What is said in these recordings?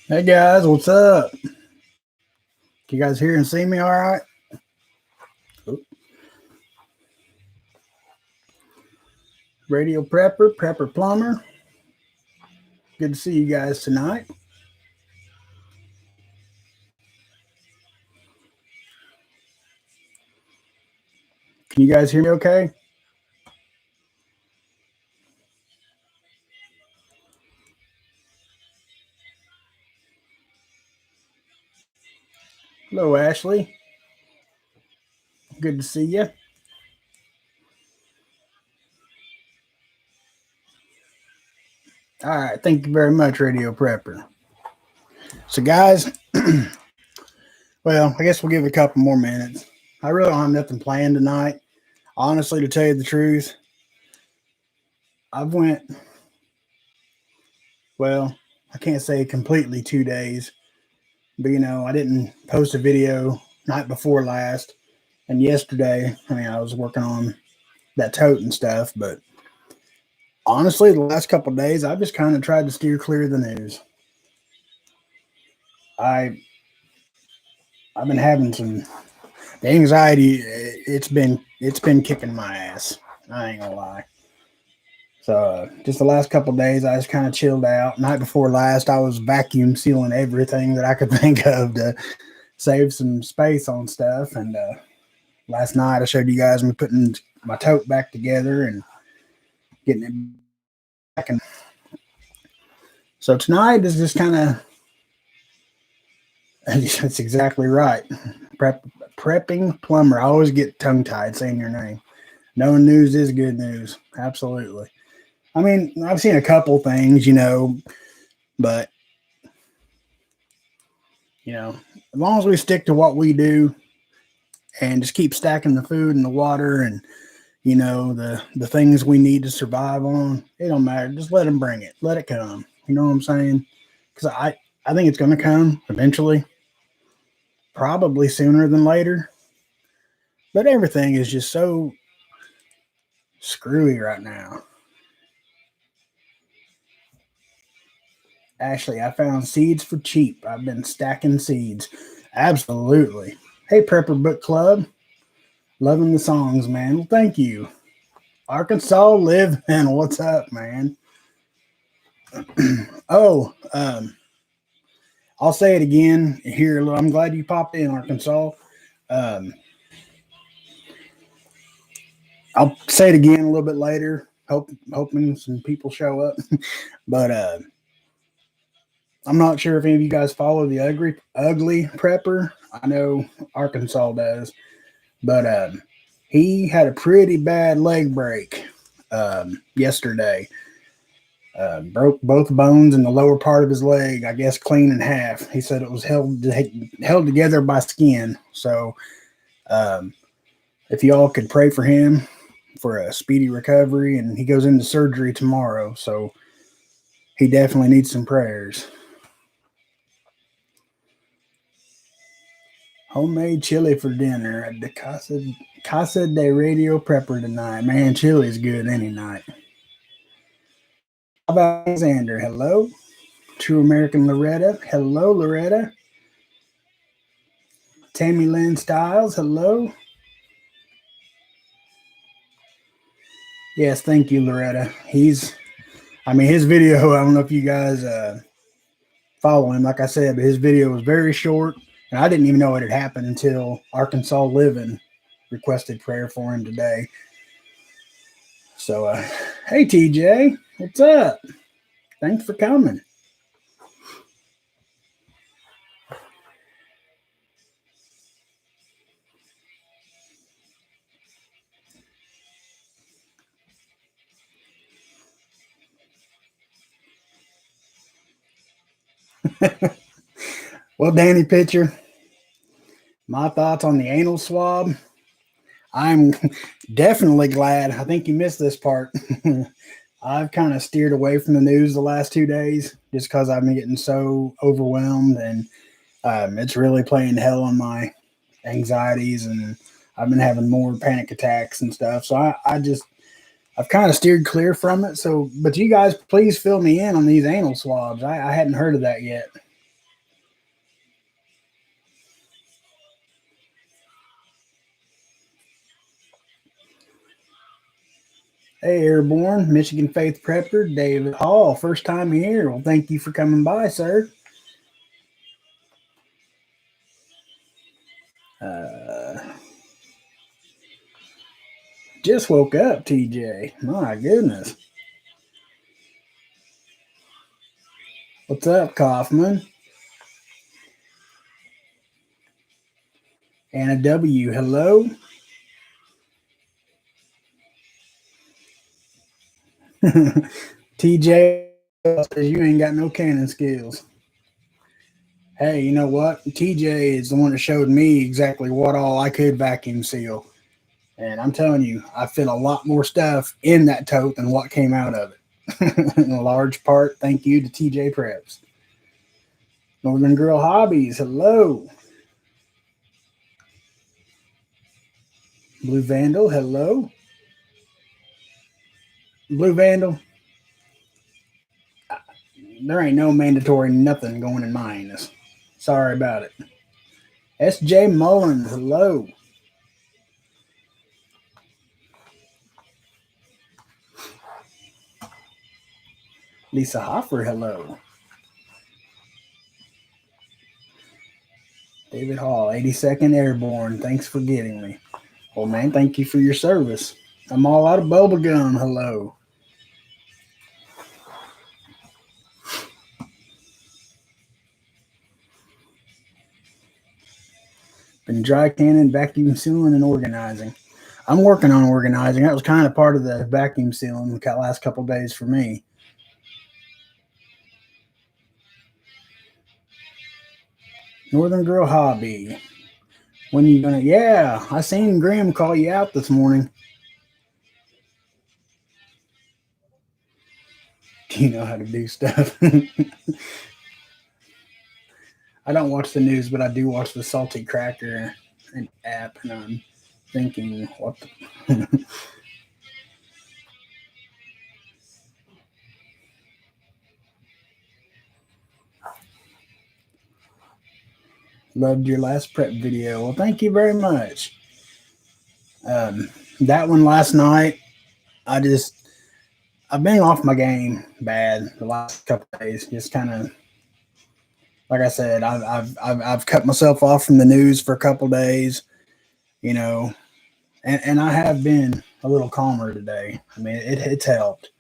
Hey guys, what's up? Can you guys hear and see me all right? Oop. Radio Prepper, Prepper Plumber. Good to see you guys tonight. Can you guys hear me okay? Hello, Ashley. Good to see you. All right, thank you very much, Radio Prepper. So, guys, well, I guess we'll give it a couple more minutes. I really don't have nothing planned tonight. Honestly, to tell you the truth, I've went, well, I can't say completely 2 days, but I didn't post a video night before last. And yesterday, I was working on that tote and stuff, but honestly, the last couple of days, I've just kind of tried to steer clear of the news. I I've been having some the anxiety. It's been kicking my ass. I ain't gonna lie. So just the last couple of days, I just kind of chilled out. Night before last, I was vacuum sealing everything that I could think of to save some space on stuff. And last night, I showed you guys me putting my tote back together and getting it back. And so tonight is just kind of that's exactly right. Prepping plumber. I always get tongue tied saying your name. Knowing news is good news. Absolutely. I've seen a couple things, but as long as we stick to what we do and just keep stacking the food and the water and the things we need to survive on, it don't matter. Just let them bring it. Let it come. You know what I'm saying? Because I think it's going to come eventually, probably sooner than later. But everything is just so screwy right now. Ashley, I found seeds for cheap. I've been stacking seeds. Absolutely. Hey, Prepper Book Club. Loving the songs, man. Well, thank you. Arkansas live, man. What's up, man? Oh, I'll say it again here. I'm glad you popped in, Arkansas. Um, I'll say it again a little bit later. Hoping some people show up, but I'm not sure if any of you guys follow the ugly prepper. I know Arkansas does, but he had a pretty bad leg break yesterday. Broke both bones in the lower part of his leg. I guess clean in half. He said it was held together by skin. So um, if y'all could pray for him for a speedy recovery, and he goes into surgery tomorrow, so he definitely needs some prayers. Homemade chili for dinner at the Casa de Radio Prepper tonight. Man, chili's good any night. How about Alexander? Hello. True American Loretta. Hello, Loretta. Tammy Lynn Styles. Hello. Yes, thank you, Loretta. His video, I don't know if you guys follow him, like I said, but his video was very short, and I didn't even know it had happened until Arkansas Living requested prayer for him today. So, hey, TJ, what's up? Thanks for coming. Well, Danny Pitcher, my thoughts on the anal swab. I'm definitely glad. I think you missed this part. I've kind of steered away from the news the last 2 days just because I've been getting so overwhelmed, and it's really playing hell on my anxieties, and I've been having more panic attacks and stuff. So I've kind of steered clear from it. So, but you guys, please fill me in on these anal swabs. I hadn't heard of that yet. Hey, Airborne, Michigan Faith Prepper, David Hall. First time here. Well, thank you for coming by, sir. Just woke up, TJ. My goodness. What's up, Kaufman? Anna W. Hello. TJ says you ain't got no cannon skills. Hey, you know what? TJ is the one that showed me exactly what all I could vacuum seal. And I'm telling you, I fit a lot more stuff in that tote than what came out of it. In a large part, thank you to TJ Preps. Northern Girl Hobbies, hello. Blue Vandal, hello. Blue Vandal, there ain't no mandatory nothing going in mine. Sorry about it. S.J. Mullins, hello. Lisa Hoffer, hello. David Hall, 82nd Airborne, thanks for getting me. Well, man, thank you for your service. I'm all out of bubble gum, hello. Been dry canning, vacuum sealing, and organizing. I'm working on organizing. That was kind of part of the vacuum sealing the last couple days for me. Northern Girl Hobby. When you gonna? Yeah, I seen Graham call you out this morning. Do you know how to do stuff? I don't watch the news, but I do watch the Salty Cracker app, and I'm thinking, what the. Loved your last prep video. Well, thank you very much. That one last night, I've been off my game bad the last couple of days. Just kind of, like I said, I've cut myself off from the news for a couple of days, you know, and I have been a little calmer today. I mean, it's helped.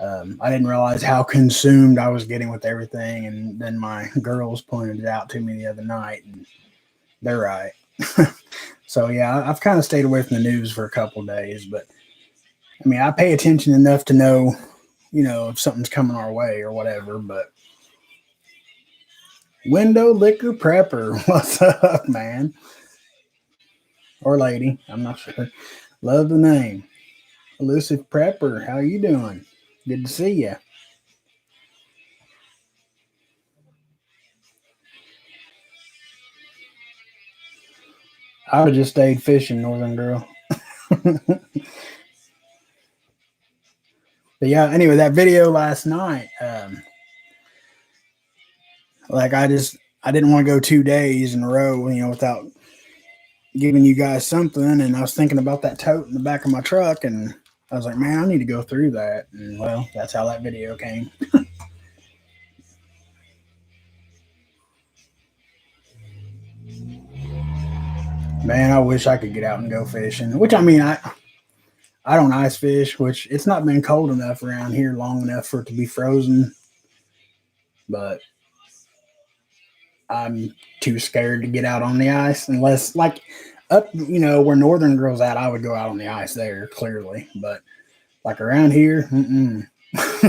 I didn't realize how consumed I was getting with everything, and then my girls pointed it out to me the other night, and they're right. So yeah, I've kind of stayed away from the news for a couple of days, but I mean, I pay attention enough to know, if something's coming our way or whatever. But Window Liquor Prepper, what's up, man? Or lady, I'm not sure. Love the name. Elusive Prepper, how you doing? Good to see you. I would have just stayed fishing, Northern Girl. But yeah, anyway, that video last night, like I didn't want to go 2 days in a row, without giving you guys something. And I was thinking about that tote in the back of my truck, and I was like, man, I need to go through that. And well, that's how that video came. Man, I wish I could get out and go fishing. Which I mean, I don't ice fish, which it's not been cold enough around here long enough for it to be frozen. But I'm too scared to get out on the ice unless like up, where Northern Girl's at, I would go out on the ice there clearly. But like around here,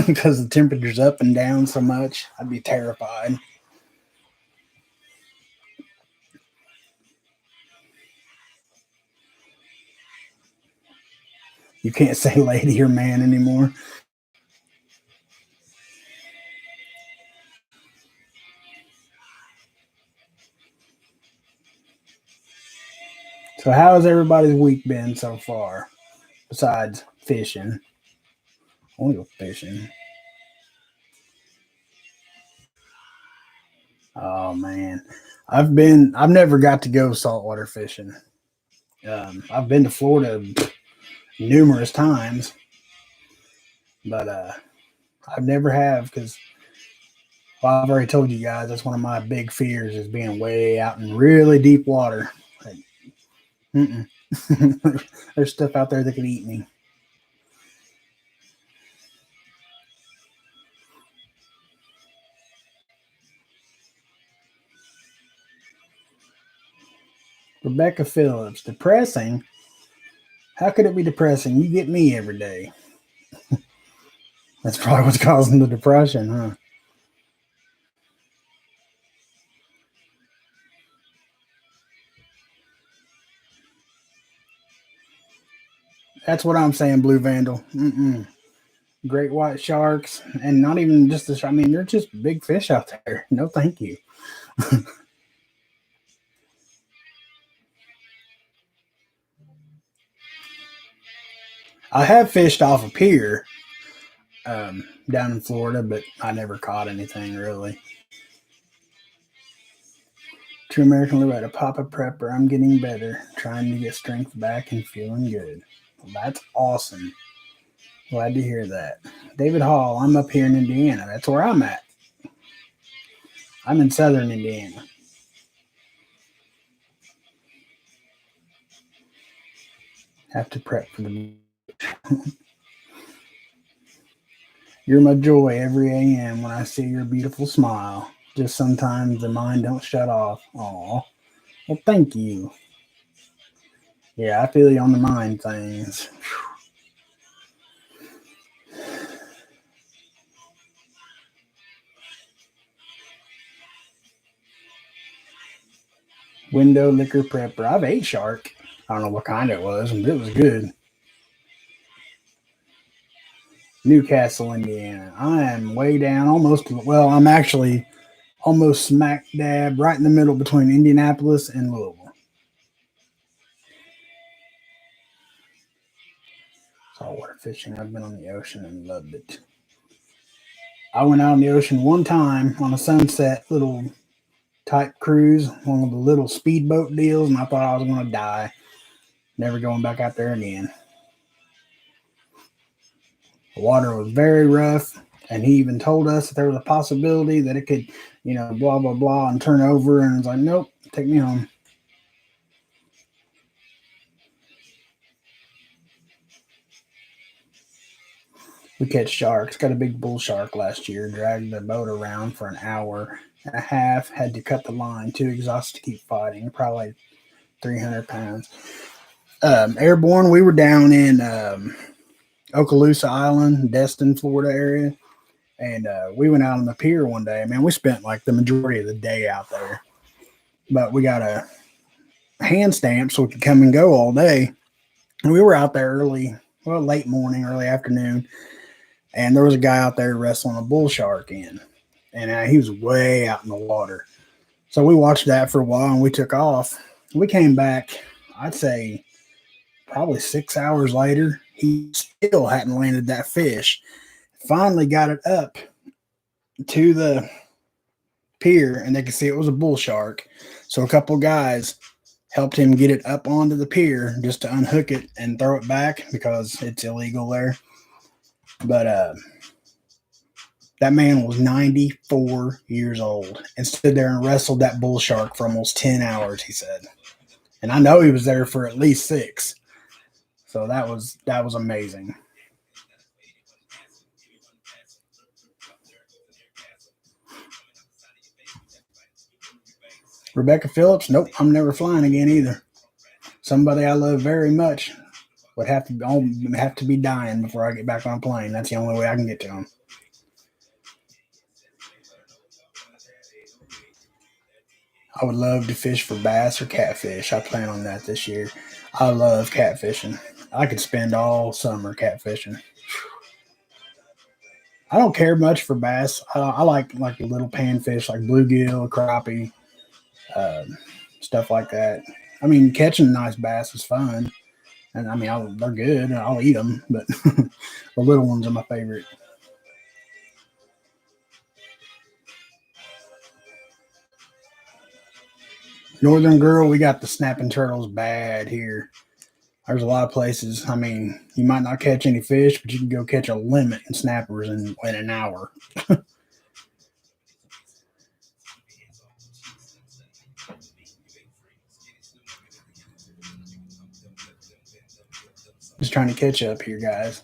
because the temperature's up and down so much, I'd be terrified. You can't say lady or man anymore. So how has everybody's week been so far? Besides fishing. Only fishing. Oh man. I've never got to go saltwater fishing. I've been to Florida numerous times. but I've never have because well, I've already told you guys that's one of my big fears is being way out in really deep water. Like, mm-mm. There's stuff out there that could eat me. Rebecca Phillips, depressing. How could it be depressing? You get me every day. That's probably what's causing the depression, huh? That's what I'm saying, Blue Vandal. Mm-mm. Great white sharks, and not even just the. I mean, they're just big fish out there. No, thank you. I have fished off a pier down in Florida, but I never caught anything really. True American Loretta, Papa Prepper. I'm getting better, trying to get strength back and feeling good. Well, that's awesome. Glad to hear that. David Hall, I'm up here in Indiana. That's where I'm at. I'm in southern Indiana. Have to prep for the. You're my joy every AM when I see your beautiful smile. Just sometimes the mind don't shut off. Aw. Well, thank you. Yeah, I feel you on the mind things. Window liquor prepper. I've ate shark. I don't know what kind it was, but it was good. Newcastle, Indiana. I am way down, almost. Well, I'm actually almost smack dab right in the middle between Indianapolis and Louisville. Saltwater fishing. I've been on the ocean and loved it. I went out on the ocean one time on a sunset little type cruise, one of the little speedboat deals, and I thought I was going to die. Never going back out there again. The water was very rough, and he even told us that there was a possibility that it could, blah blah blah, and turn over. And it's like, nope, take me home. We catch sharks. Got a big bull shark last year. Dragged the boat around for an hour and a half. Had to cut the line. Too exhausted to keep fighting. Probably 300 pounds. Airborne. We were down in Okaloosa Island, Destin, Florida area, and we went out on the pier one day. Man, we spent like the majority of the day out there, but we got a hand stamp so we could come and go all day. And we were out there early, well, late morning, early afternoon, and there was a guy out there wrestling a bull shark in, and he was way out in the water. So we watched that for a while, and we took off. We came back, I'd say, probably 6 hours later. He still hadn't landed that fish. Finally got it up to the pier, and they could see it was a bull shark. So a couple guys helped him get it up onto the pier just to unhook it and throw it back because it's illegal there. But that man was 94 years old and stood there and wrestled that bull shark for almost 10 hours, he said. And I know he was there for at least 6. So that was amazing. Rebecca Phillips, nope, I'm never flying again either. Somebody I love very much would have to be dying before I get back on a plane. That's the only way I can get to them. I would love to fish for bass or catfish. I plan on that this year. I love catfishing. I could spend all summer catfishing. I don't care much for bass. I like little panfish like bluegill, crappie, um, stuff like that. I mean, catching nice bass is fun, and I mean they're good. And I'll eat them, but the little ones are my favorite. Northern girl, we got the snapping turtles bad here. There's a lot of places. I mean, you might not catch any fish, but you can go catch a limit in snappers in an hour. Just trying to catch up here, guys.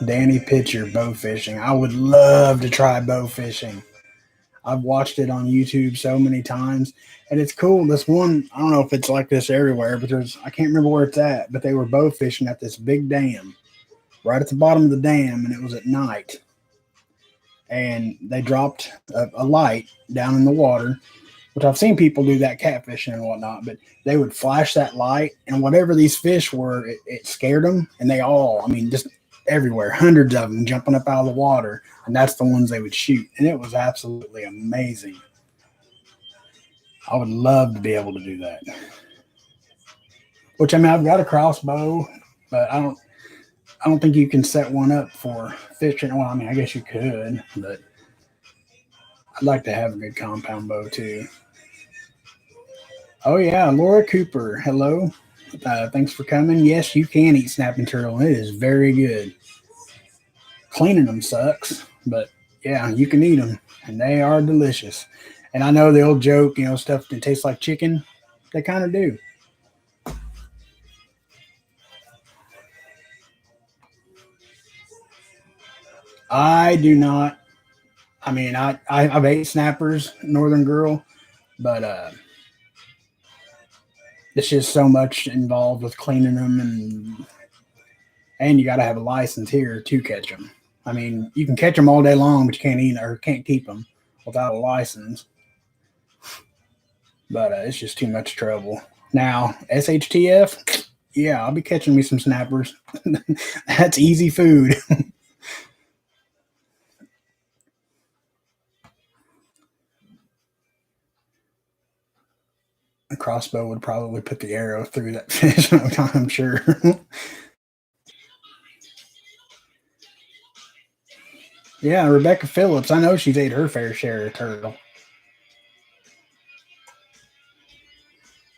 Danny Pitcher bow fishing. I would love to try bow fishing. I've watched it on YouTube so many times, and it's cool. This one, I don't know if it's like this everywhere, but I can't remember where it's at, but they were bow fishing at this big dam, right at the bottom of the dam, and it was at night. And they dropped a light down in the water, which I've seen people do that catfishing and whatnot, but they would flash that light, and whatever these fish were, it scared them, and they all, I mean, just everywhere, hundreds of them jumping up out of the water, and that's the ones they would shoot, and it was absolutely amazing. I would love to be able to do that. Which, I mean, I've got a crossbow, but I don't think you can set one up for fishing. Well, I mean, I guess you could, but I'd like to have a good compound bow too. Oh yeah, Laura Cooper. Hello. Thanks for coming. Yes, you can eat snapping turtle. It is very good. Cleaning them sucks, but yeah, you can eat them, and they are delicious. And I know the old joke, stuff that tastes like chicken. They kind of do. I do not. I mean, I've ate snappers, Northern Girl, but it's just so much involved with cleaning them, and you got to have a license here to catch them. I mean, you can catch them all day long, but you can't eat or can't keep them without a license. But it's just too much trouble. Now, SHTF, yeah, I'll be catching me some snappers. That's easy food. A crossbow would probably put the arrow through that fish, I'm sure. Yeah, Rebecca Phillips. I know she's ate her fair share of turtle.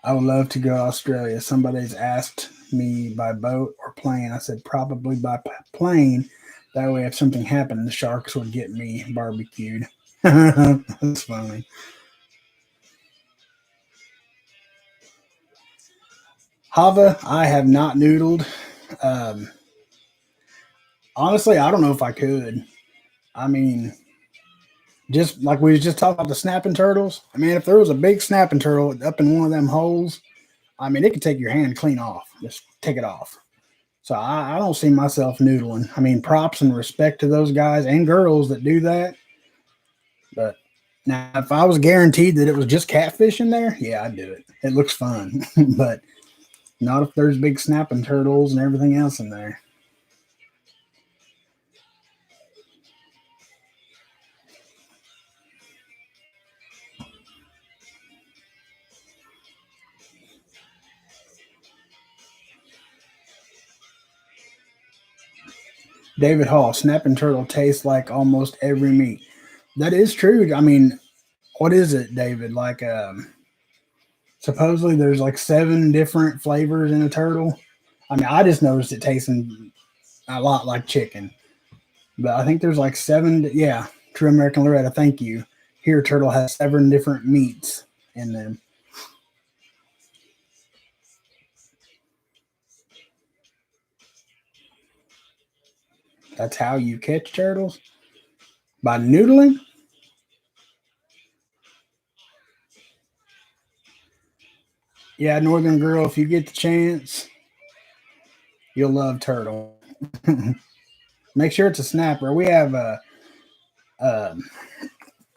I would love to go to Australia. Somebody's asked me by boat or plane. I said probably by plane. That way, if something happened, the sharks would get me barbecued. That's funny. Hava, I have not noodled. Um, Honestly, I don't know if I could. I mean, just like we was just talking about the snapping turtles. I mean, if there was a big snapping turtle up in one of them holes, I mean, it could take your hand clean off. Just take it off. So I don't see myself noodling. I mean, props and respect to those guys and girls that do that. But now, if I was guaranteed that it was just catfish in there, yeah, I'd do it. It looks fun. But not if there's big snapping turtles and everything else in there. David Hall, snapping turtle tastes like almost every meat. That is true. I mean, what is it, David? Like, supposedly there's like 7 different flavors in a turtle. I mean, I just noticed it tasting a lot like chicken, but I think there's like 7. Yeah, True American Loretta. Thank you. Here, turtle has 7 different meats in them. That's how you catch turtles by noodling. Yeah, Northern Girl. If you get the chance, you'll love turtle. Make sure it's a snapper. We have a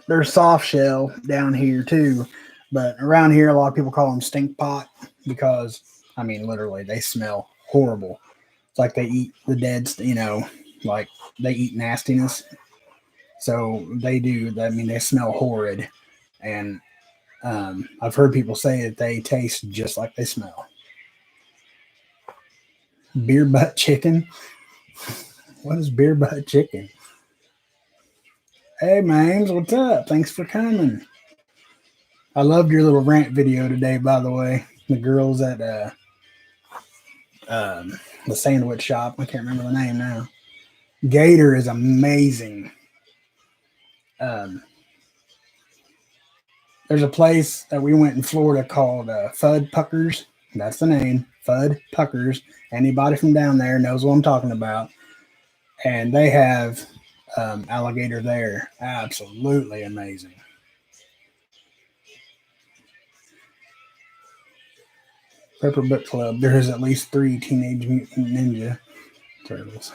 there's soft shell down here too, but around here a lot of people call them stink pot because I mean literally they smell horrible. It's like they eat the dead, like they eat nastiness. So they do. I mean they smell horrid, and I've heard people say that they taste just like they smell. Beer butt chicken. What is beer butt chicken? Hey, Mames, what's up? Thanks for coming. I loved your little rant video today, by the way. The girls at the sandwich shop. I can't remember the name now. Gator is amazing. Um, there's a place that we went in Florida called Fudd Puckers. That's the name, Fudd Puckers. Anybody from down there knows what I'm talking about. And they have alligator there. Absolutely amazing. Pepper Book Club. There is at least 3 Teenage Mutant Ninja Turtles.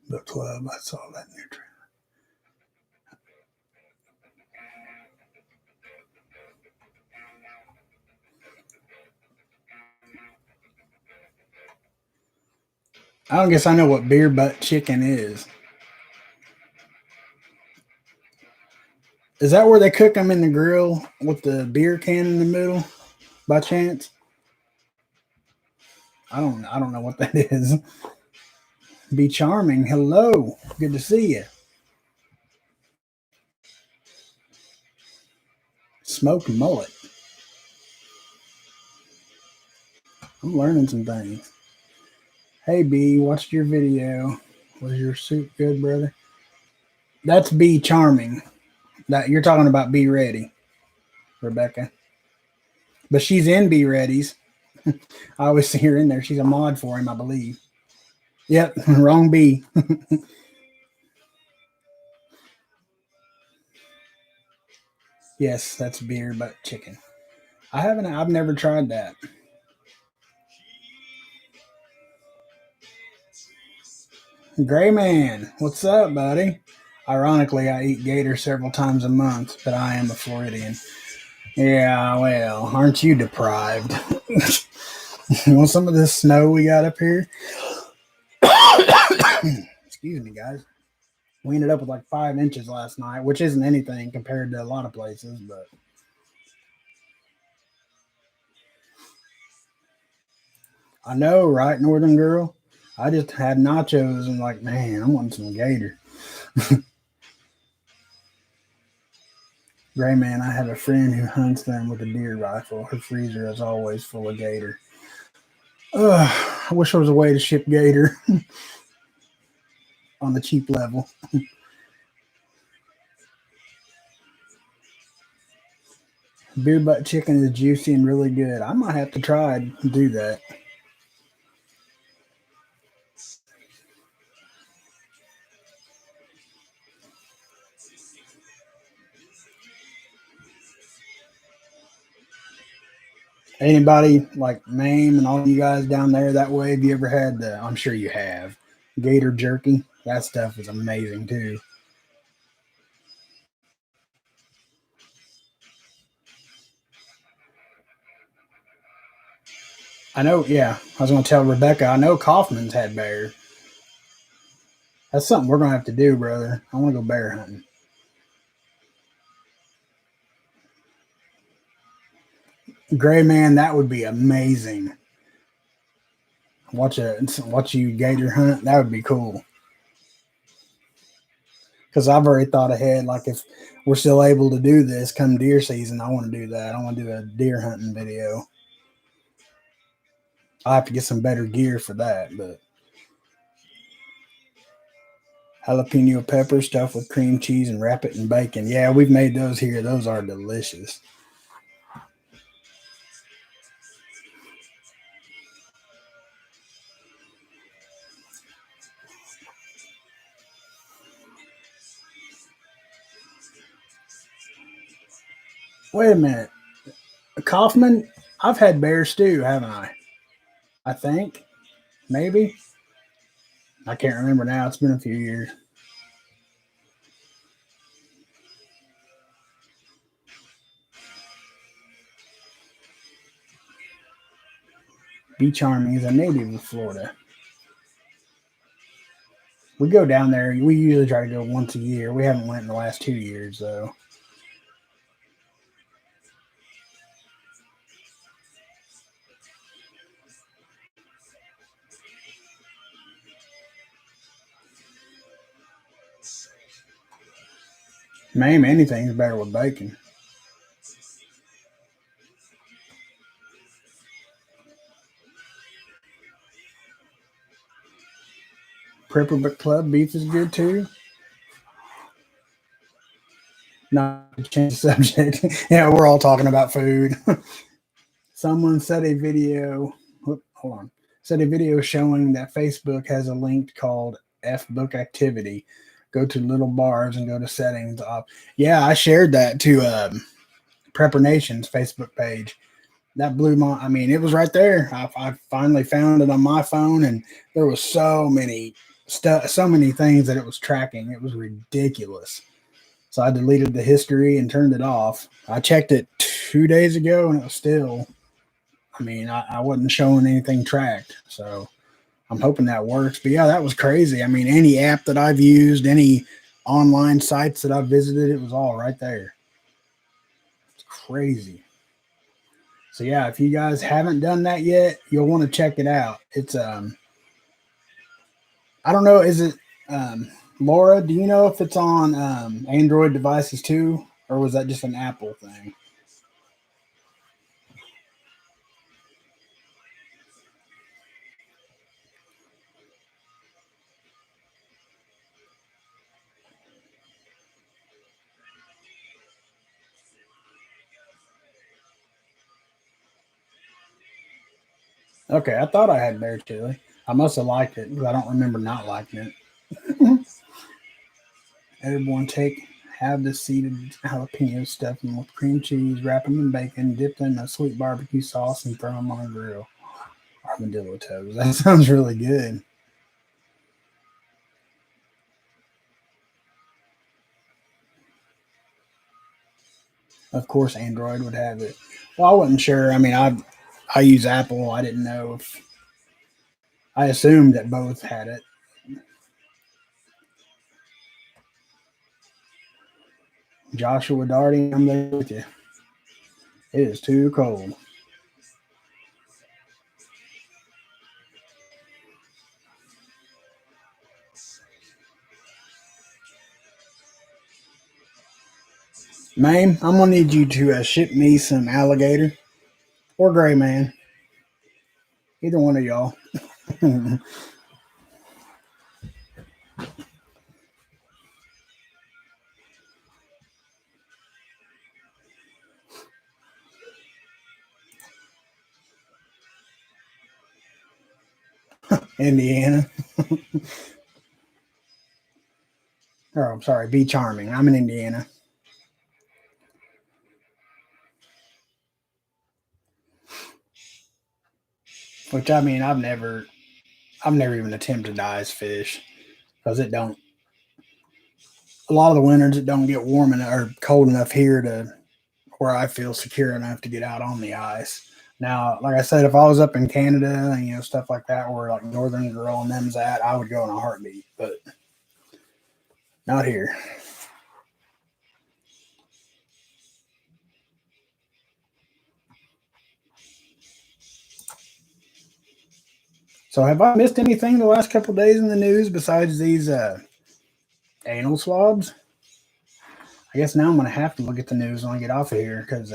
Book Club. I saw that new trailer. I don't guess I know what beer butt chicken is. Is that where they cook them in the grill with the beer can in the middle? By chance? I don't know what that is. Be charming. Hello. Good to see you. Smoked mullet. I'm learning some things. Hey B, watched your video. Was your soup good, brother? That's Be Charming. That you're talking about Be Ready, Rebecca. But she's in Be Ready's. I always see her in there. She's a mod for him, I believe. Yep, wrong B. Yes, that's beer but chicken. I've never tried that. Gray Man, what's up, buddy? Ironically, I eat gator several times a month, but I am a Floridian. Yeah, well, aren't you deprived? Want some of this snow we got up here? Excuse me, guys. We ended up with like 5 inches last night, which isn't anything compared to a lot of places, but I know, right, Northern Girl? I just had nachos and like, man, I want some gator. Gray Man, I have a friend who hunts them with a deer rifle. Her freezer is always full of gator. I wish there was a way to ship gator on the cheap level. Beer butt chicken is juicy and really good. I might have to try and do that. Anybody like Mame and all you guys down there that way? Have you ever had the? I'm sure you have. Gator jerky. That stuff is amazing too. I know. Yeah, I was going to tell Rebecca. I know Kaufman's had bear. That's something we're going to have to do, brother. I want to go bear hunting. Gray Man, that would be amazing. Watch you gator hunt. That would be cool. Because I've already thought ahead. Like if we're still able to do this come deer season, I want to do that. I want to do a deer hunting video. I have to get some better gear for that, but jalapeno pepper stuffed with cream cheese and wrap it in bacon. Yeah, we've made those here. Those are delicious. Wait a minute. Kaufman, I've had bear stew, haven't I? I think. Maybe. I can't remember now. It's been a few years. Be Charming is a native of Florida. We go down there. We usually try to go once a year. We haven't went in the last 2 years though. Name anything's better with bacon. Prepper Book Club beef is good too. Not to change the subject. Yeah, we're all talking about food. Someone said a video. Hold on. Said a video showing that Facebook has a link called F Book Activity. Go to little bars and go to settings. Yeah, I shared that to Prepper Nation's Facebook page. That blew my. I mean, it was right there. I finally found it on my phone, and there was so many so many things that it was tracking. It was ridiculous. So I deleted the history and turned it off. I checked it 2 days ago, and it was still. I mean, I wasn't showing anything tracked. So I'm hoping that works. But yeah, that was crazy. I mean, any app that I've used, any online sites that I've visited, it was all right there. It's crazy. So yeah, if you guys haven't done that yet, you'll want to check it out. It's I don't know, is it Laura, do you know if it's on Android devices too, or was that just an Apple thing? Okay, I thought I had bear chili. I must have liked it because I don't remember not liking it. Everyone have the seeded jalapeno, stuff them with cream cheese, wrap them in bacon, dip them in a sweet barbecue sauce, and throw them on a grill. Armadillo toes. That sounds really good. Of course, Android would have it. Well, I wasn't sure. I mean, I use Apple. I didn't know if I assumed that both had it. Joshua Darty, I'm there with you. It is too cold. Man, I'm gonna need you to ship me some alligator or gray man. Either one of y'all. Indiana. Oh, I'm sorry, Be Charming. I'm in Indiana. Which I mean, I've never even attempted to ice fish because it don't. A lot of the winters it don't get warm enough or cold enough here to where I feel secure enough to get out on the ice. Now, like I said, if I was up in Canada and stuff like that, where like Northern Girl and them's at, I would go in a heartbeat. But not here. So, have I missed anything the last couple days in the news besides these anal swabs? I guess now I'm going to have to look at the news when I get off of here because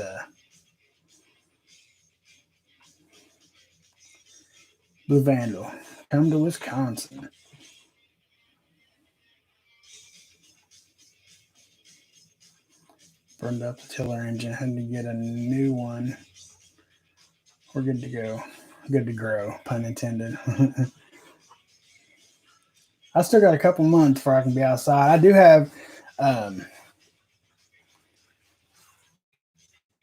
Blue Vandal, come to Wisconsin. Burned up the tiller engine, had to get a new one. We're good to go. Good to grow, pun intended. I still got a couple months before I can be outside. I do have um,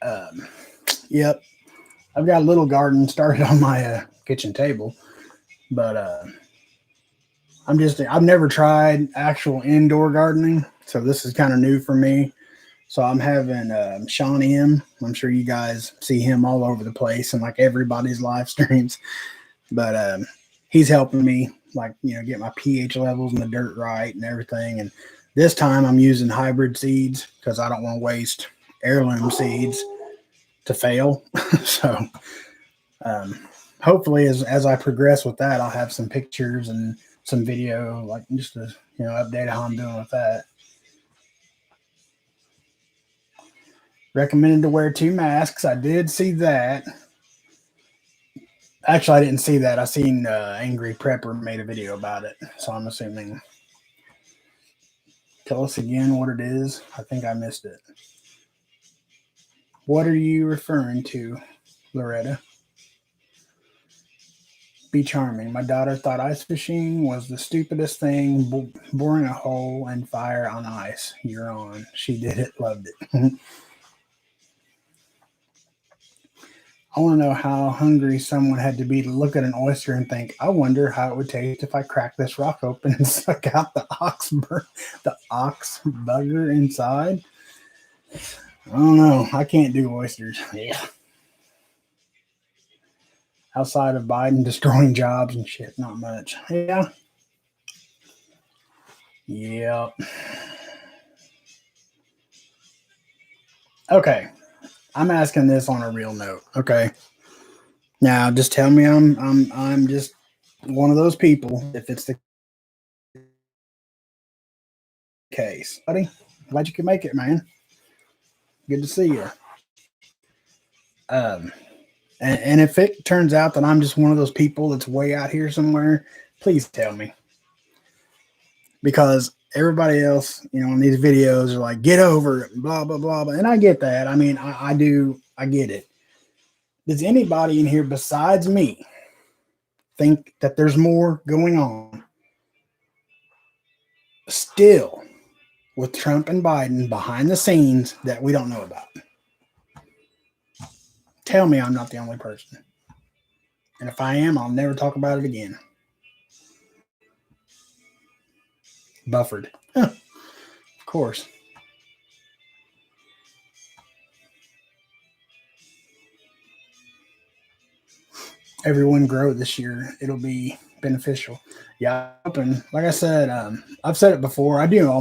um, yep. I've got a little garden started on my kitchen table, but I've never tried actual indoor gardening, so this is kind of new for me. So I'm having Sean M. I'm sure you guys see him all over the place and like everybody's live streams. But he's helping me, like, get my pH levels in the dirt right and everything. And this time I'm using hybrid seeds because I don't want to waste heirloom seeds to fail. So hopefully as I progress with that, I'll have some pictures and some video, like just to update how I'm doing with that. Recommended to wear 2 masks. I did see that. Actually, I didn't see that. I seen Angry Prepper made a video about it, so I'm assuming. Tell us again what it is. I think I missed it. What are you referring to, Loretta? Be charming. My daughter thought ice fishing was the stupidest thing. Boring a hole and fire on ice. You're on. She did it. Loved it. I want to know how hungry someone had to be to look at an oyster and think, I wonder how it would taste if I cracked this rock open and suck out the ox bugger inside. I don't know. I can't do oysters. Yeah. Outside of Biden destroying jobs and shit, not much. Yeah. Yep. Okay. I'm asking this on a real note. Okay. Now, just tell me I'm just one of those people. If it's the case, buddy, glad you could make it, man. Good to see you. And if it turns out that I'm just one of those people that's way out here somewhere, please tell me. Because everybody else, in these videos are like, get over it, blah, blah, blah, blah. And I get that. I mean, I do. I get it. Does anybody in here besides me think that there's more going on still with Trump and Biden behind the scenes that we don't know about? Tell me I'm not the only person. And if I am, I'll never talk about it again. Buffered. Huh. Of course. Everyone grow this year. It'll be beneficial. Yeah, and like I said, I've said it before. I do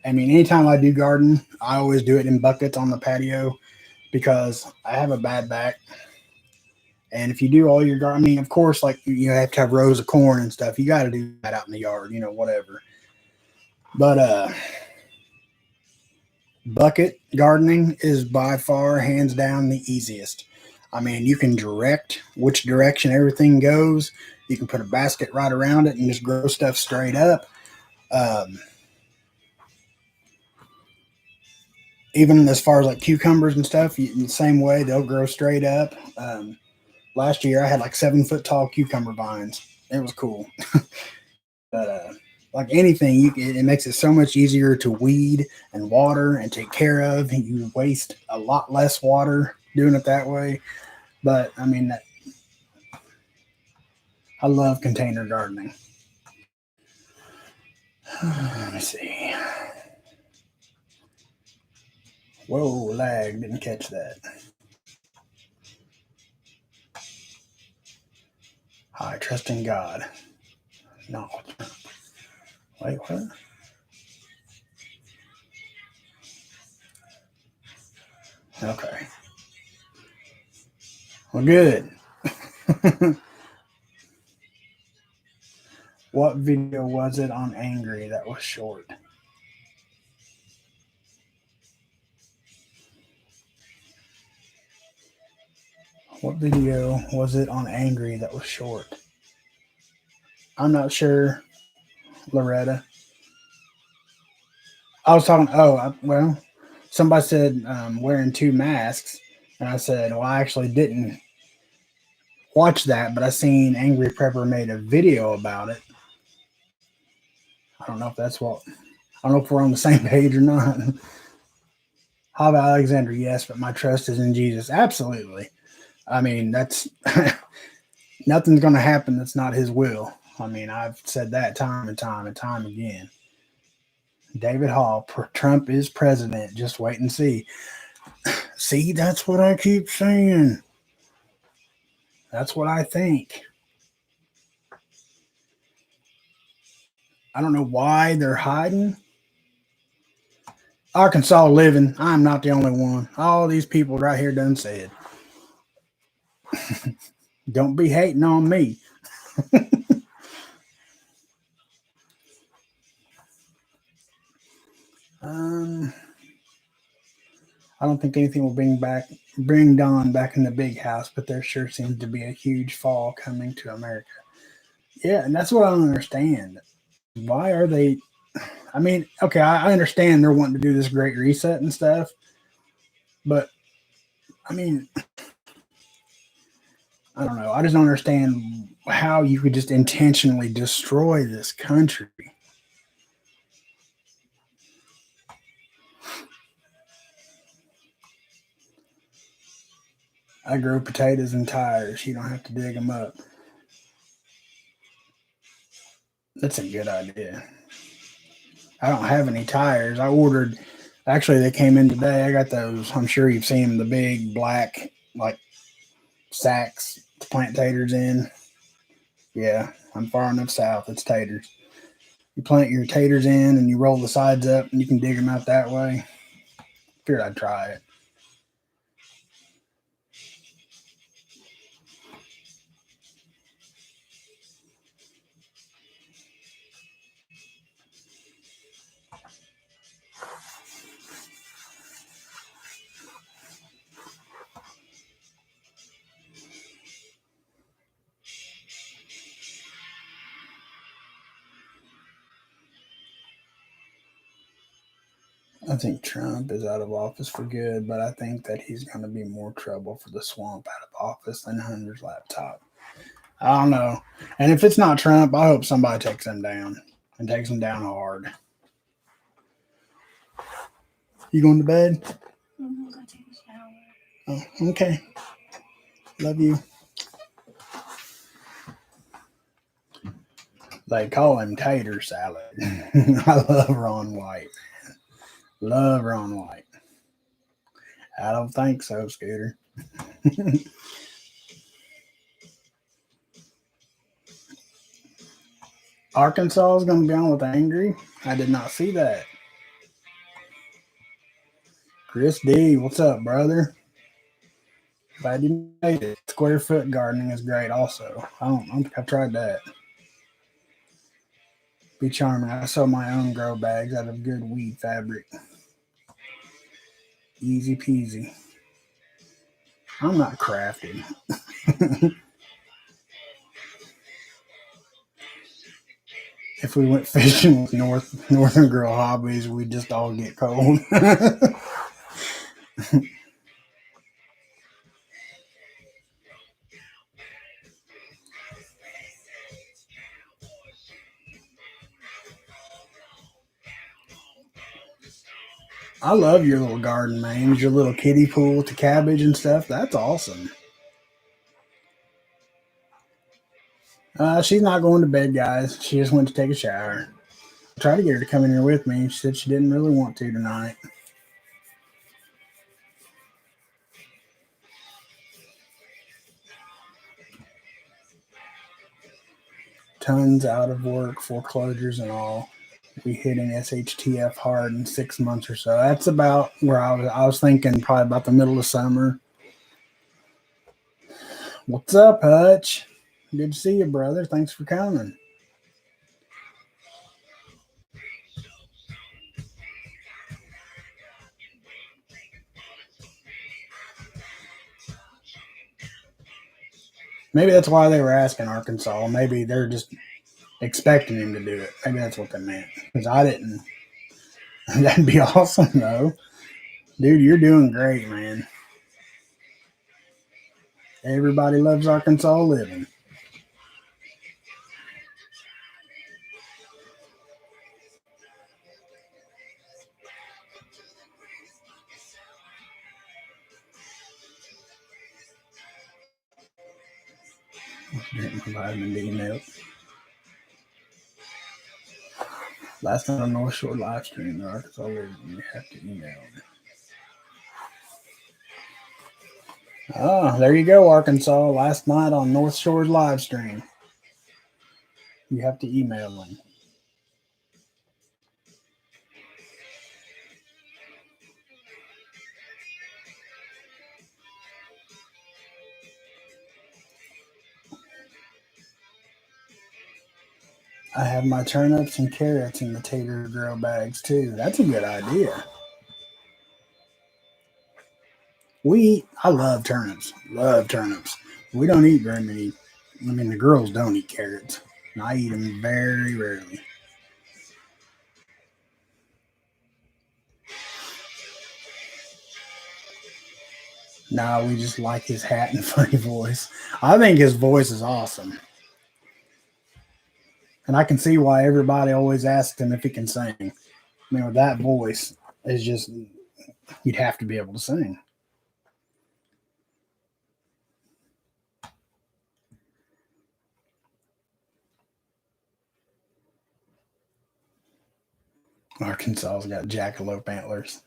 anytime I do garden, I always do it in buckets on the patio because I have a bad back. And if you do all your gardening, of course, like you have to have rows of corn and stuff. You got to do that out in the yard, whatever. But bucket gardening is by far, hands down, the easiest. I mean, you can direct which direction everything goes. You can put a basket right around it and just grow stuff straight up. Even as far as like cucumbers and stuff, in the same way, they'll grow straight up. Last year, I had like 7-foot tall cucumber vines. It was cool. But like anything, it makes it so much easier to weed and water and take care of. You waste a lot less water doing it that way. But I mean, I love container gardening. Let me see. Whoa, lag. Didn't catch that. I trust in God. No. Wait, what? Okay. Well, good. What video was it on Angry that was short? What video was it on Angry that was short? I'm not sure, Loretta. I was talking. Well, somebody said wearing 2 masks, and I said, well, I actually didn't watch that, but I seen Angry Prepper made a video about it. I don't know if I don't know if we're on the same page or not. Hava Alexander, yes, but my trust is in Jesus. Absolutely. I mean, that's nothing's going to happen that's not His will. I mean, I've said that time and time and time again. David Hall, Trump is president. Just wait and see. See, that's what I keep saying. That's what I think. I don't know why they're hiding. Arkansas living. I'm not the only one. All these people right here done said. Don't be hating on me. um, I don't think anything will bring Don back in the big house, but there sure seems to be a huge fall coming to America. Yeah, and that's what I don't understand. Why are they? I mean, okay, I understand they're wanting to do this great reset and stuff, but I mean, I don't know. I just don't understand how you could just intentionally destroy this country. I grow potatoes and tires. You don't have to dig them up. That's a good idea. I don't have any tires. I ordered. Actually, they came in today. I got those. I'm sure you've seen them, the big black like sacks to plant taters in. Yeah, I'm far enough south. It's taters. You plant your taters in and you roll the sides up and you can dig them out that way. Figured I'd try it. I think Trump is out of office for good, but I think that he's going to be more trouble for the swamp out of office than Hunter's laptop. I don't know. And if it's not Trump, I hope somebody takes him down and takes him down hard. You going to bed? I'm going to take a shower. Oh, okay. Love you. They call him tater salad. I love Ron White. Love Ron White. I don't think so, Scooter. Arkansas is going to be on with Angry. I did not see that. Chris D, what's up, brother? Glad you made it. Square foot gardening is great, also. I don't think I've tried that. Be charming. I sew my own grow bags out of good weed fabric. Easy peasy. I'm not crafty. If we went fishing with Northern Girl Hobbies, we'd just all get cold. I love your little garden, man. Your little kiddie pool with the cabbage and stuff. That's awesome. She's not going to bed, guys. She just went to take a shower. I tried to get her to come in here with me. She said she didn't really want to tonight. Tons out of work, foreclosures and all. We hitting SHTF hard in 6 months or so. That's about where I was thinking probably about the middle of summer. What's up, Hutch? Good to see you, brother. Thanks for coming. Maybe that's why they were asking Arkansas. Maybe they're just expecting him to do it. Maybe that's what they meant. Because I didn't. That'd be awesome, though. Dude, you're doing great, man. Everybody loves Arkansas living. Drink my vitamin D milk. Last night on North Shore live stream, the Arkansas Living, you have to email me. Oh, there you go, Arkansas. Last night on North Shore's live stream. You have to email them. I have my turnips and carrots in the tater grow bags too. That's a good idea. I love turnips. Love turnips. We don't eat very many. I mean, the girls don't eat carrots. And I eat them very rarely. Nah, we just like his hat and funny voice. I think his voice is awesome. And I can see why everybody always asks him if he can sing. I mean, with that voice, it's just, you'd have to be able to sing. Arkansas's got jackalope antlers.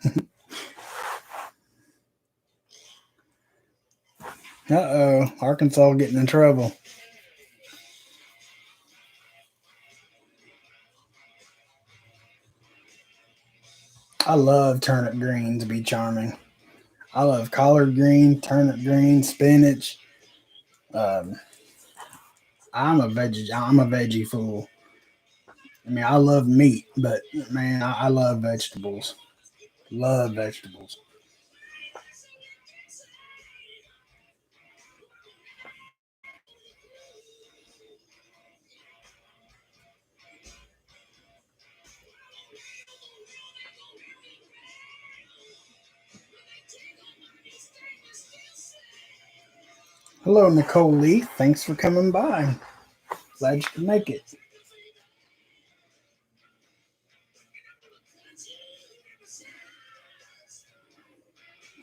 Uh-oh, Arkansas getting in trouble. I love turnip green to be charming. I love collard green, turnip green, spinach. Um, I'm a veggie fool. I mean, I love meat, but man, I love vegetables. Love vegetables. Hello, Nicole Lee. Thanks for coming by. Glad you could make it.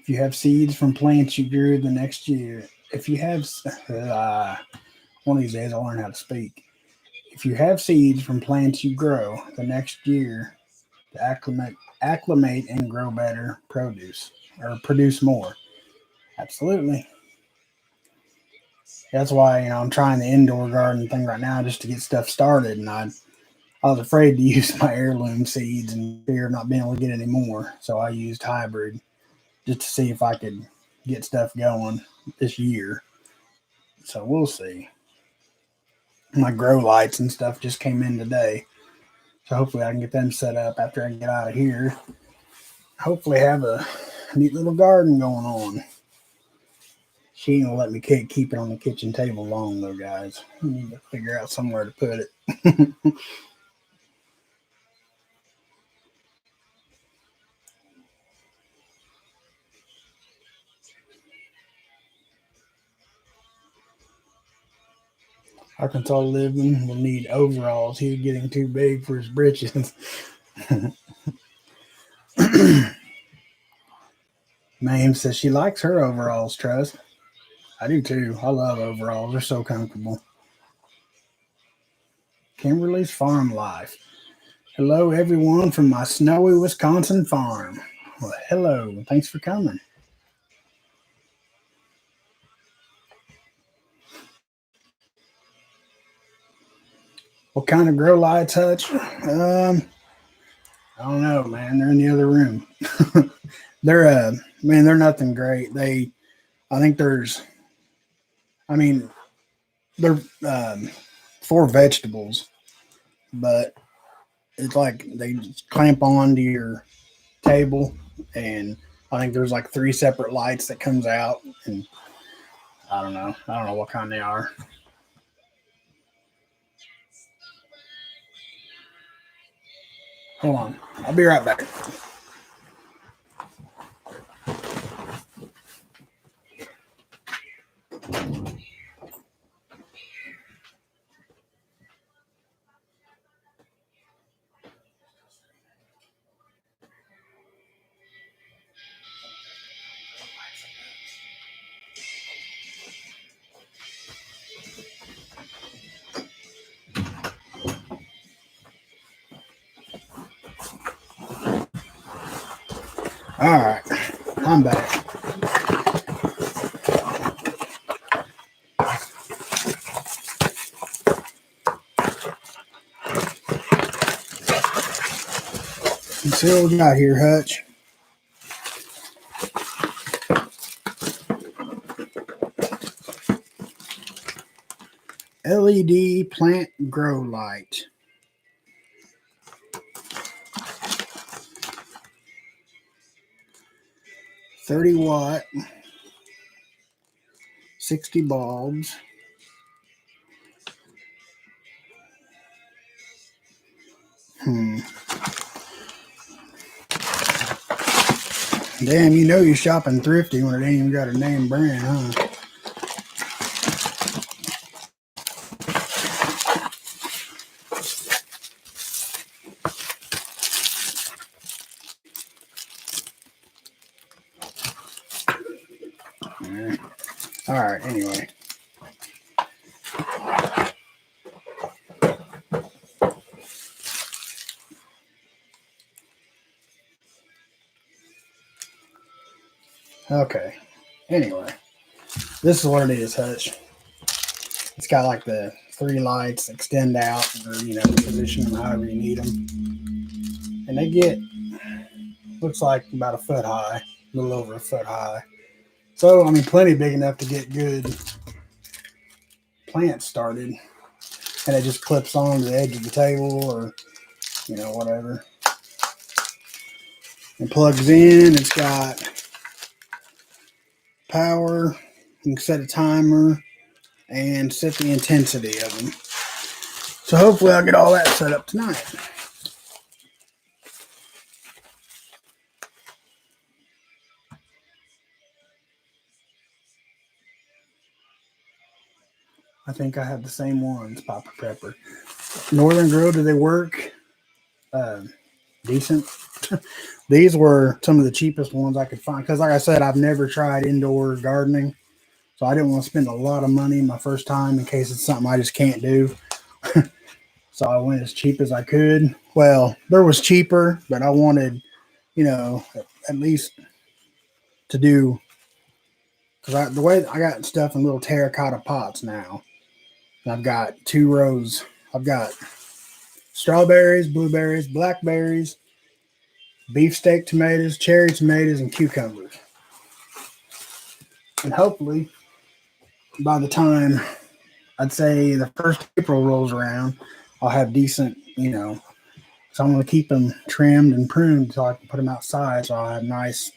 If you have seeds from plants you grew the next year, if you have, one of these days I'll learn how to speak. If you have seeds from plants you grow the next year to acclimate and grow better produce or produce more. Absolutely. That's why I'm trying the indoor garden thing right now just to get stuff started, and I was afraid to use my heirloom seeds and fear of not being able to get any more, so I used hybrid just to see if I could get stuff going this year. So we'll see. My grow lights and stuff just came in today, so hopefully I can get them set up after I get out of here. Hopefully have a neat little garden going on. She ain't gonna let me keep it on the kitchen table long though, guys. I need to figure out somewhere to put it. Arkansas living will need overalls. He's getting too big for his britches. Mame says she likes her overalls, Trust. I do too. I love overalls. They're so comfortable. Kimberly's Farm Life. Hello, everyone from my snowy Wisconsin farm. Well, hello. Thanks for coming. What kind of grow lights, Hutch? I don't know, man. They're in the other room. They're man, they're nothing great. I think I mean, they're for vegetables, but it's like they just clamp onto your table, and I think there's like three separate lights that comes out, and I don't know what kind they are. Hold on, I'll be right back. All right, I'm back. Let's see what we got here, Hutch. LED plant grow light. $30 watt, 60 bulbs. Damn, you know you're shopping thrifty when it ain't even got a name brand, huh? Yeah. All right, anyway. Okay. Anyway, this is what it is, Hutch. It's got like the 3 lights extend out, or position them however you need them, and they get looks like about a foot high, a little over a foot high. So I mean, plenty big enough to get good plants started, and it just clips on the edge of the table or whatever. It plugs in. It's got power. You can set a timer and set the intensity of them. So hopefully I'll get all that set up tonight. I think I have the same ones, Papa Prepper. Northern Grill, do they work? Decent. These were some of the cheapest ones I could find because, like I said, I've never tried indoor gardening, so I didn't want to spend a lot of money my first time in case it's something I just can't do. So I went as cheap as I could. Well, there was cheaper, but I wanted, at least to do because the way I got stuff in little terracotta pots now. I've got 2 rows. I've got strawberries, blueberries, blackberries, beefsteak tomatoes, cherry tomatoes, and cucumbers. And hopefully, by the time I'd say the first April rolls around, I'll have decent, so I'm going to keep them trimmed and pruned so I can put them outside so I'll have nice,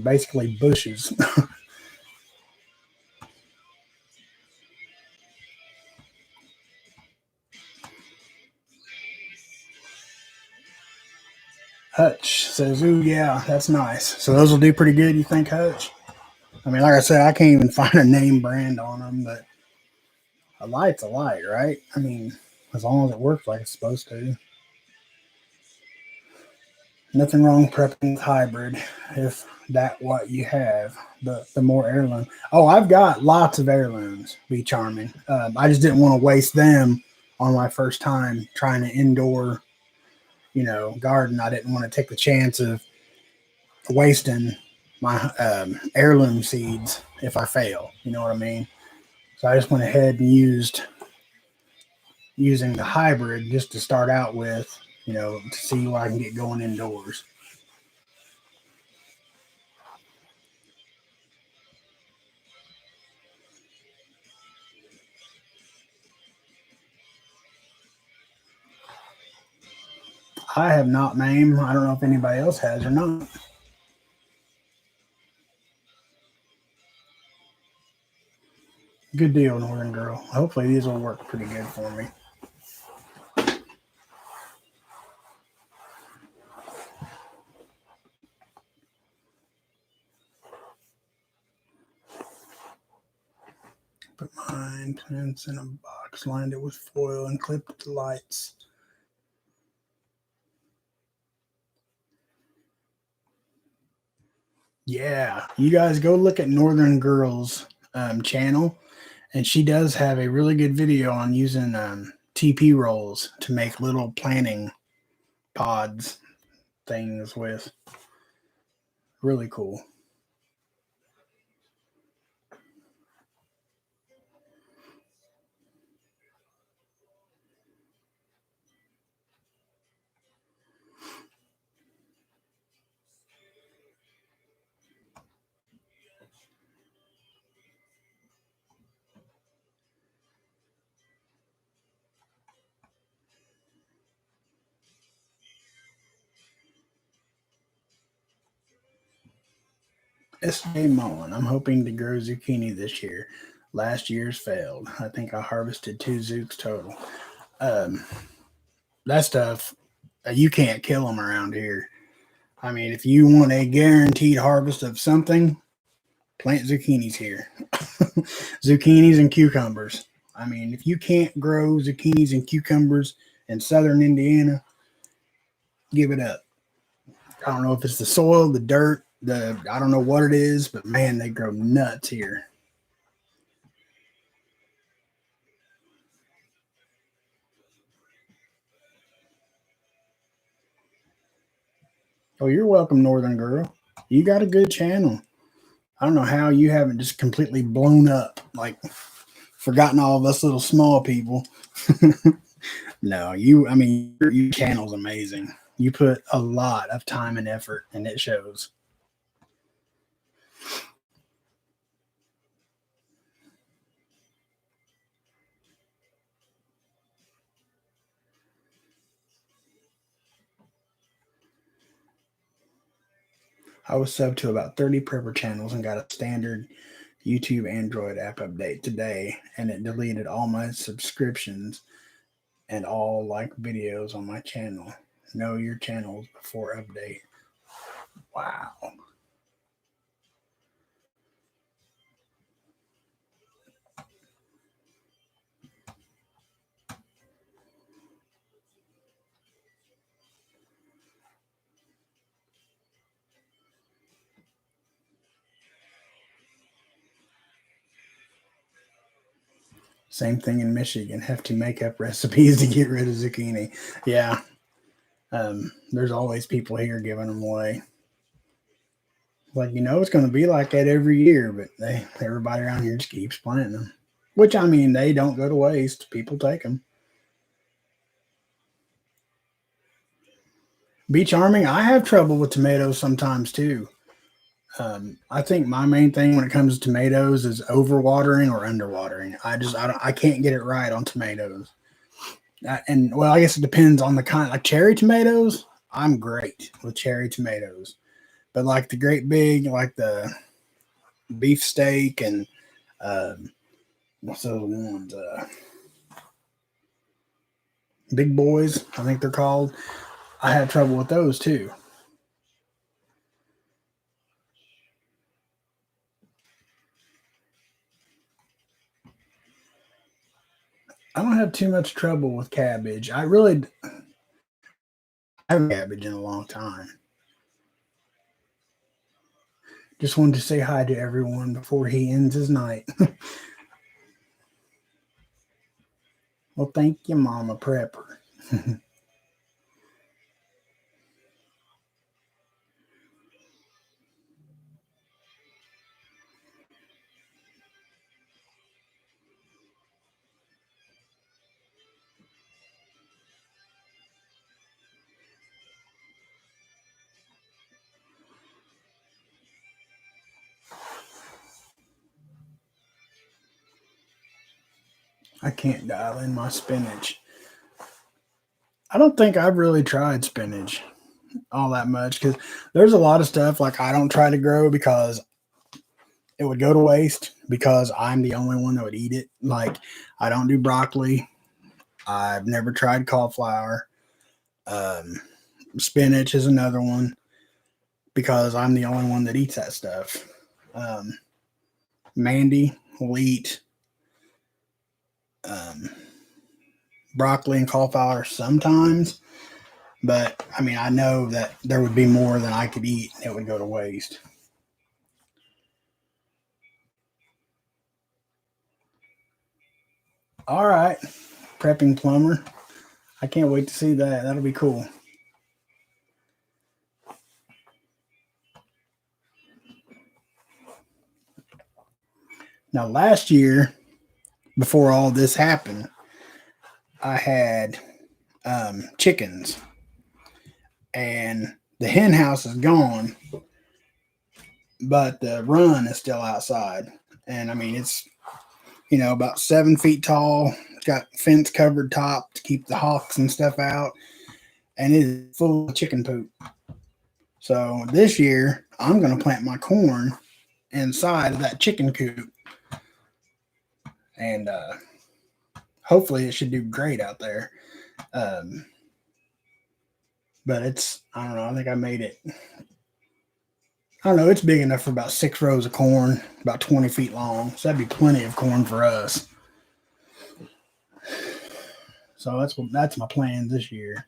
basically bushes. Hutch says, ooh, yeah, that's nice. So those will do pretty good, you think, Hutch? I mean, like I said, I can't even find a name brand on them, but a light's a light, right? I mean, as long as it works like it's supposed to. Nothing wrong prepping with hybrid if that what you have. The more heirloom. Oh, I've got lots of heirlooms. Be charming. I just didn't want to waste them on my first time trying to indoor, garden. I didn't want to take the chance of wasting my heirloom seeds if I fail. You know what I mean? So I just went ahead and using the hybrid just to start out with, to see what I can get going indoors. I have not named. I don't know if anybody else has or not. Good deal, Northern Girl. Hopefully these will work pretty good for me. Put mine plants in a box, lined it with foil, and clipped the lights. Yeah, you guys go look at Northern Girl's channel, and she does have a really good video on using TP rolls to make little planting pods things with. Really cool. S.J. Mullen. I'm hoping to grow zucchini this year. Last year's failed. I think I harvested 2 zooks total. Um, that stuff, you can't kill them around here. I mean, if you want a guaranteed harvest of something, plant zucchinis here. Zucchinis and cucumbers. I mean, if you can't grow zucchinis and cucumbers in southern Indiana, give it up. I don't know if it's the soil, the dirt, I don't know what it is, but man, they grow nuts here. Oh, you're welcome, Northern Girl. You got a good channel. I don't know how you haven't just completely blown up, like forgotten all of us little small people. No, I mean, your channel's amazing. You put a lot of time and effort, and it shows. I was subbed to about 30 prepper channels and got a standard YouTube Android app update today, and it deleted all my subscriptions and all like videos on my channel. Know your channels before update. Wow. Same thing in Michigan. Have to make up recipes to get rid of zucchini. Yeah. There's always people here giving them away. Like, it's going to be like that every year, but everybody around here just keeps planting them. Which, I mean, they don't go to waste. People take them. Beach arming, I have trouble with tomatoes sometimes too. I think my main thing when it comes to tomatoes is overwatering or underwatering. I can't get it right on tomatoes. And well, I guess it depends on the kind. Like cherry tomatoes, I'm great with cherry tomatoes, but like the great big, like the beefsteak and um, what's those ones? Big boys, I think they're called. I have trouble with those too. I don't have too much trouble with cabbage. I haven't cabbage in a long time. Just wanted to say hi to everyone before he ends his night. Well, thank you, Mama Prepper. I can't dial in my spinach. I don't think I've really tried spinach all that much because there's a lot of stuff like I don't try to grow because it would go to waste because I'm the only one that would eat it. Like I don't do broccoli. I've never tried cauliflower. Um, Spinach is another one because I'm the only one that eats that stuff. Um, Mandy will eat um, broccoli and cauliflower sometimes, but I mean, I know that there would be more than I could eat and it would go to waste. All right, prepping plumber. I can't wait to see that. That'll be cool. Now, last year, before all this happened, I had chickens, and the hen house is gone, but the run is still outside. And I mean, it's about 7 feet tall. It's got fence covered top to keep the hawks and stuff out, and it is full of chicken poop. So this year, I'm going to plant my corn inside of that chicken coop, and hopefully it should do great out there. Um, but I don't know, I think I made it. I don't know, it's big enough for about 6 rows of corn, about 20 feet long. So that'd be plenty of corn for us. So that's my plan this year.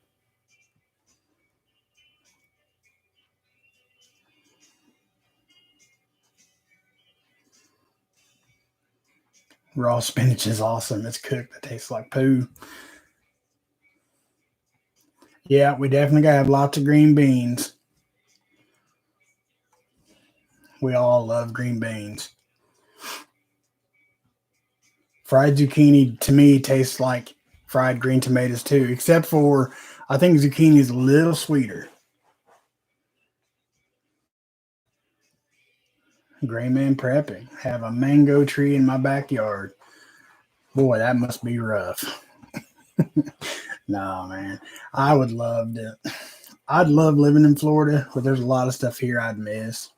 Raw spinach is awesome. It's cooked. It tastes like poo. Yeah, we definitely gotta have lots of green beans. We all love green beans. Fried zucchini to me tastes like fried green tomatoes too, except for I think zucchini is a little sweeter. Gray man prepping. Have a mango tree in my backyard. Boy, that must be rough. No, man. I would love to. I'd love living in Florida, but there's a lot of stuff here I'd miss.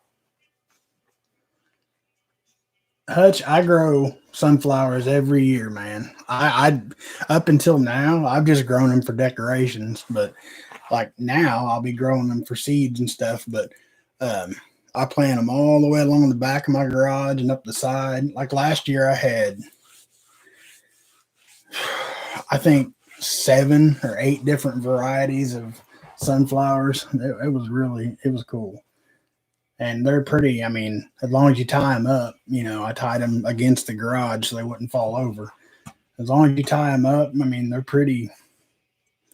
Hutch, I grow sunflowers every year, man. I up until now, I've just grown them for decorations, but like now, I'll be growing them for seeds and stuff. But um, I plant them all the way along the back of my garage and up the side. Like last year, I had, I think, 7 or 8 different varieties of sunflowers. It was cool. And they're pretty. I mean, as long as you tie them up, I tied them against the garage so they wouldn't fall over. As long as you tie them up, I mean, they're pretty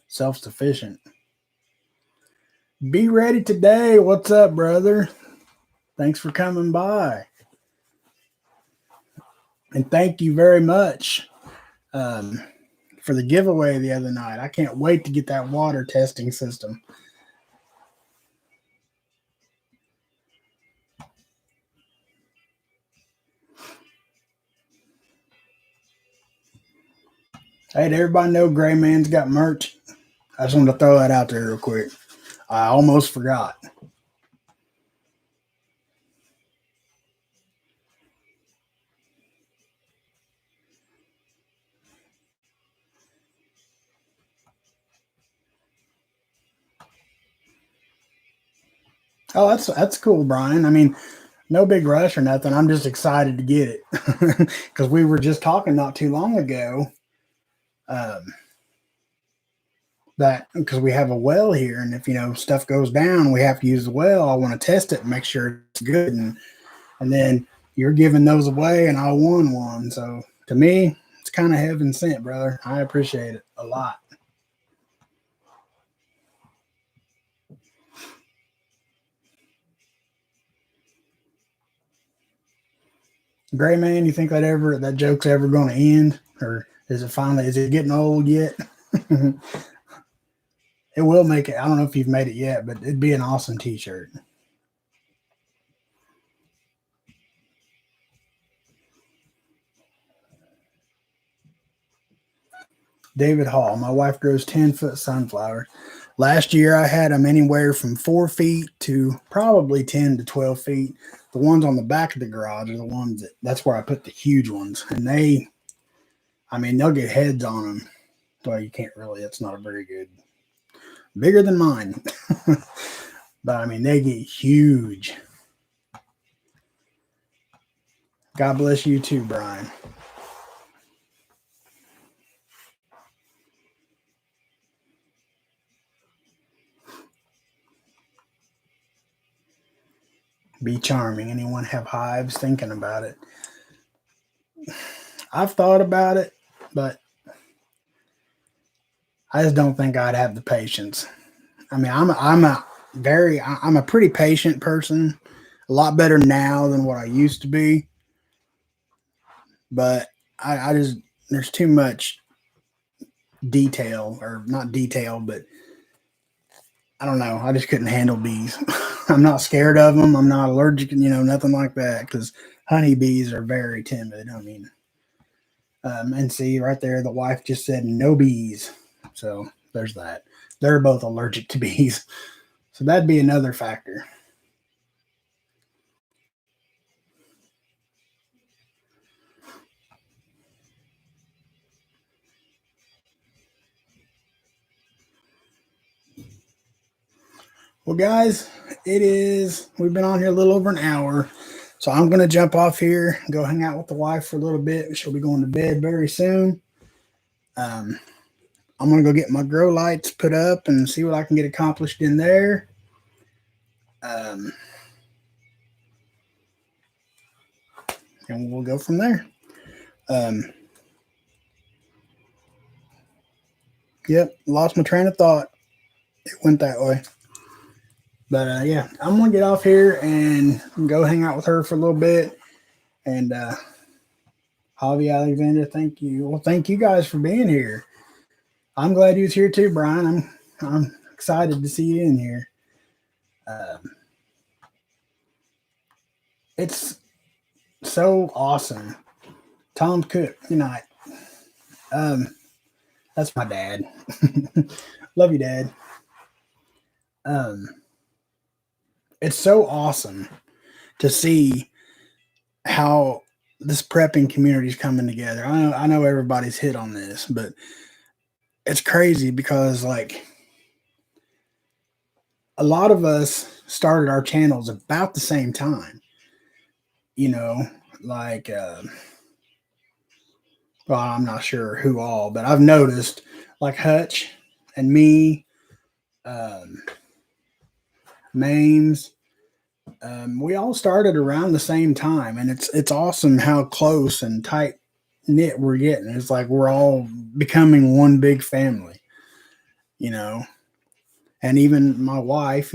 self sufficient. Be ready today. What's up, brother? Thanks for coming by. And thank you very much um, for the giveaway the other night. I can't wait to get that water testing system. Hey, did everybody know Gray Man's got merch? I just wanted to throw that out there real quick. I almost forgot. Oh, that's cool, Brian. I mean, no big rush or nothing. I'm just excited to get it because we were just talking not too long ago um, that because we have a well here, and if stuff goes down, we have to use the well. I want to test it and make sure it's good, and then you're giving those away, and I won one. So to me, it's kind of heaven sent, brother. I appreciate it a lot. Gray man, you think that joke's ever going to end, or is it getting old yet? It will make it. I don't know if you've made it yet, but it'd be an awesome T-shirt. David Hall. My wife grows 10-foot sunflowers. Last year, I had them anywhere from 4 feet to probably 10 to 12 feet. The ones on the back of the garage are the ones that's where I put the huge ones, and I mean, they'll get heads on them. Well, you can't really. It's not a very good. Bigger than mine, but I mean, they get huge. God bless you too, Brian. Be charming. Anyone have hives? Thinking about it. I've thought about it, but I just don't think I'd have the patience. I mean, I'm a pretty patient person. A lot better now than what I used to be. but I just, there's too much detail, or not detail, but I don't know. I just couldn't handle bees. I'm not scared of them. I'm not allergic, nothing like that. Because honeybees are very timid. I mean, and see right there, the wife just said no bees. So there's that. They're both allergic to bees. So that'd be another factor. Well, guys, we've been on here a little over an hour. So I'm going to jump off here and go hang out with the wife for a little bit. She'll be going to bed very soon. Um, I'm going to go get my grow lights put up and see what I can get accomplished in there. And we'll go from there. Yep, lost my train of thought. It went that way. But yeah, I'm going to get off here and go hang out with her for a little bit. And Javi Alexander, thank you. Well, thank you guys for being here. I'm glad you was here too, Brian. I'm excited to see you in here. It's so awesome. Tom Cook, good night. That's my dad. Love you, Dad. It's so awesome to see how this prepping community is coming together. I know everybody's hit on this, but it's crazy because like a lot of us started our channels about the same time. Like well, I'm not sure who all, but I've noticed like Hutch and me, Mames, we all started around the same time, and it's awesome how close and tight knit we're getting. It's like we're all becoming one big family, you know. And even my wife,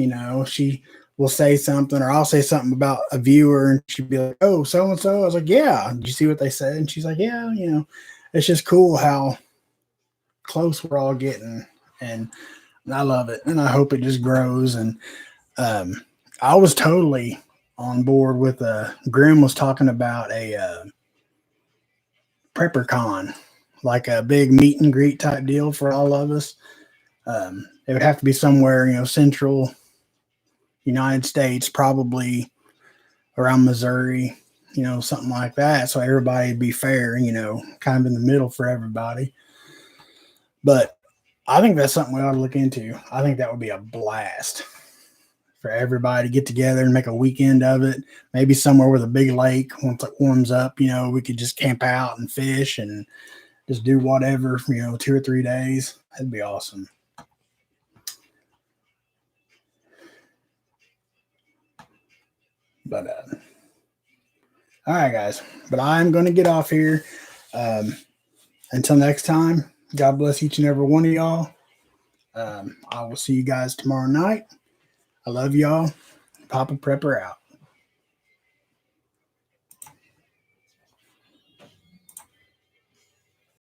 she will say something, or I'll say something about a viewer, and she'd be like, "Oh, so and so." I was like, "Yeah." Did you see what they said? And she's like, "Yeah." It's just cool how close we're all getting, and I love it, and I hope it just grows. And I was totally on board with Grim was talking about a prepper con, like a big meet and greet type deal for all of us. It would have to be somewhere, central United States, probably around Missouri, something like that. So everybody would be fair, kind of in the middle for everybody. But I think that's something we ought to look into. I think that would be a blast for everybody to get together and make a weekend of it. Maybe somewhere with a big lake. Once it warms up, we could just camp out and fish and just do whatever, 2 or 3 days. That'd be awesome. But all right, guys. But I'm going to get off here. Until next time, God bless each and every one of y'all. I will see you guys tomorrow night. I love y'all. Papa Prepper out.